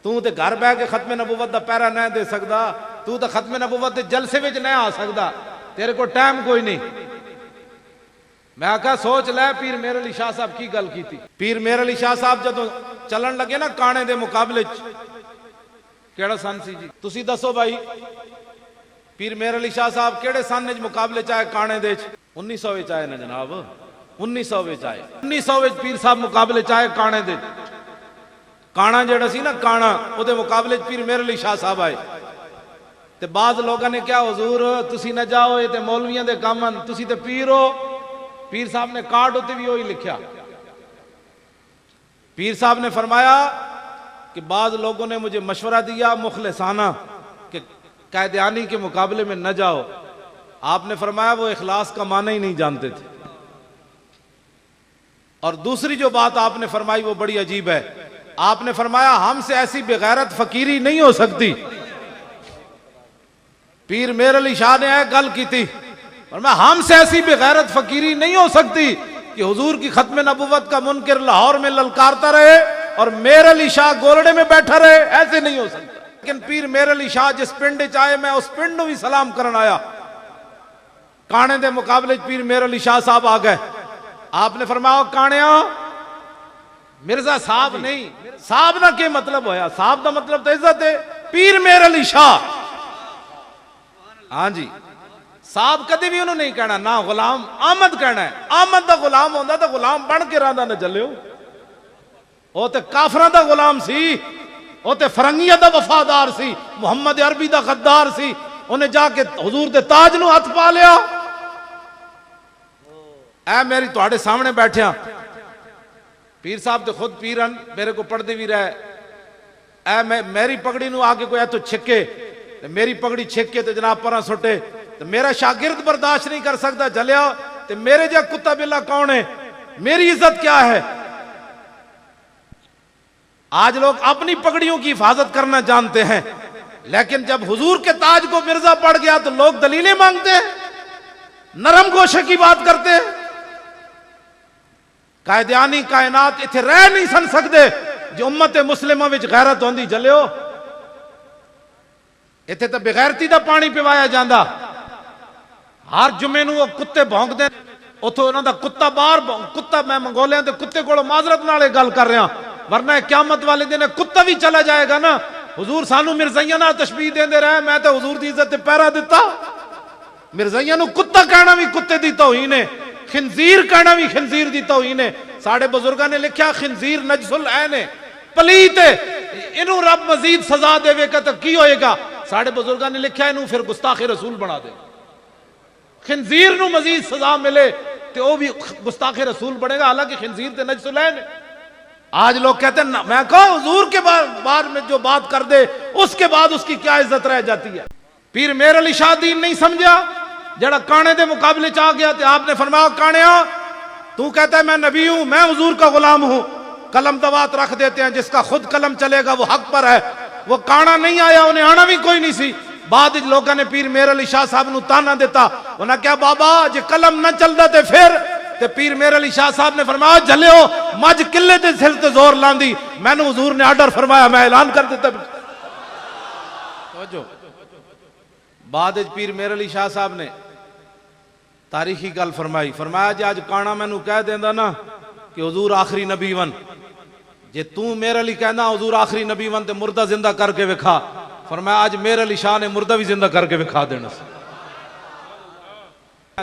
तू तो घर बह के खत्म नबूवत का पैरा नहीं दे सकता, तू तो खत्म नबूवत के जलसे में नहीं आ सकता, तेरे को टाइम कोई नहीं। मैं आखा सोच लै पीर मेहर अली शाह साहब की गल की थी। पीर मेहर अली शाह साहब जो चलन लगे ना काने दे मुकाबले केड़ा सन सी जी, तुसी दसो भाई पीर मेहर अली शाह साहब केड़े सन च मुकाबले चाहे काने दे 1900 विच आए ना जनाब, 1900 विच आए, 1900 विच पीर साहब मुकाबले चाहे काने दे। काना जेड़ा सी ना काना उहदे मुकाबले पीर मेहर अली शाह साहब आए ते बाज लोगों ने क्या हुजूर तुसी ना जाओ ये ते मौलवियां दे काम हन, तुसी ते पीर हो। पीर साहब ने कार्ड उत्ते भी वही लिखा। पीर साहब ने फरमाया कि बाज लोगों ने मुझे मशवरा दिया मुखलिसाना कि कायदानी के मुकाबले में न जाओ। आपने फरमाया वो इखलास का माना ही नहीं जानते थे। और दूसरी जो बात आपने फरमाई वो बड़ी अजीब है। आपने फरमाया हमसे ऐसी बेगैरत फकीरी नहीं हो सकती। पीर मेहर अली शाह ने गल की थी और मैं हमसे ऐसी बेगैरत फकीरी नहीं हो सकती कि हुजूर की खत्म नबूवत का मुनकिर लाहौर में ललकारता रहे और मेहर अली शाह गोलड़े में बैठा रहे, ऐसे नहीं हो सकता। लेकिन पीर मेहर अली शाह जिस पिंड च आए मैं उस पिंड भी सलाम करन आया। काने दे मुकाबले पीर मेहर अली शाह साहब आ गए। आपने फरमाया कानिया मिर्जा साहब नहीं, साहब ना के मतलब होया, साहब का मतलब तो इज्जत है। पीर मेहर अली शाह, हाँ जी, साहब कभी भी उन्होंने नहीं कहना, ना गुलाम आमद कहना है। आमद का गुलाम होंदा तो गुलाम बन के रांदा न चलियो। वो तो काफरा का गुलाम सी, वो तो फरंगिया का वफादार सी, मुहम्मद अरबी का गद्दार सी। उन्हें जाके हुजूर दे ताज नूं हथ पा लिया। ऐ मेरी तुहाडे सामने बैठिया पीर साहब तो खुद पीरन, मेरे को पढ़ते भी रहे। ऐ मेरी पगड़ी नूं आके कोई तो छिके, मेरी पगड़ी छिके तो जनाब पर सुटे तो मेरा शागिर्द बर्दाश्त नहीं कर सकता। जलिया तो मेरे जा कुत्ता बिल्ला कौन है, मेरी इज्जत क्या है। आज लोग अपनी पगड़ियों की हिफाजत करना जानते हैं, लेकिन जब हुजूर के ताज को मिर्जा पड़ गया तो लोग दलीलें मांगते हैं, नरम गोशे की बात करते हैं। कायदानी कायनात इथे रह नहीं सन सकते जो उम्मत मुस्लिमा विच गैरत होंदी। जलियो इथे तो बेगैरती का पानी पिवाया जाता। हर जुमे नूं वो कुत्ते भौंकते, उथों उन्हां दा कुत्ता बाहर, कुत्ता मैं मंगोलिया के कुत्ते को माजरत नाल गल कर रहा, वरना क्यामत वाले दिन कुत्ता भी चला जाएगा ना। हुजूर सानू मिर्जाइया ना तशबीह देंदे रहे, मैं तो हुजूर की इज्जत ते पैरा दिता। मिर्जाइया नूं कुत्ता कहना भी कुत्ते दी तौहीन है, खिंजीर कहना भी खिंजीर दी तौहीन है। साडे बुजुर्गां ने लिखा खिंजीर नजसुल ऐन है, पलीत है, इनू रब मजीद सजा देवेगा तो की होएगा। साडे बुजुर्गां ने लिखा इनू फिर गुस्ताखे रसूल बना दे। खिंजीर नू मजीद सजा मिले तो वह भी गुस्ताखे रसूल बनेगा, हालांकि खिंजीर ते नजसुल ऐन है। आज लोग कहते हैं ना, मैं कहा हुजूर के बार में जो बात कर दे उसके बाद उसकी क्या इज्जत रह जाती है। पीर मेहर अली शाह दीन नहीं समझा, जड़ा काने दे मुकाबले च आ गया तो आपने फरमाया कानिया तू कहता है मैं नबी हूं, मैं हुजूर का गुलाम हूं, कलम दवात रख देते हैं, जिसका खुद कलम चलेगा वो हक पर है। वो काना नहीं आया, उन्हें आना भी कोई नहीं सी। बाद लोगों ने पीर मेहर अली शाह साहब नूं ताना दिता, उन्हें क्या बाबा जे कलम न चलता तो फिर ते पीर मेहर अली शाह साहब ने फरमाया जलियो मज किले ते सिर ते जोर लांदी, मैनू हुजूर ने आर्डर फरमाया, मैं ऐलान कर दिता। बाद पीर मेहर अली शाह साहब ने तारीखी गल फरमाई, फरमाया जे अज काना मैनू कह देंदा ना कि हुजूर आखिरी नबी वन, जे तू मेहर अली कहना हुजूर आखिरी नबी वन ते मुर्दा जिंदा करके विखा। फरमाया आज मेहर अली शाह ने मुर्दा भी जिंदा करके विखा देना।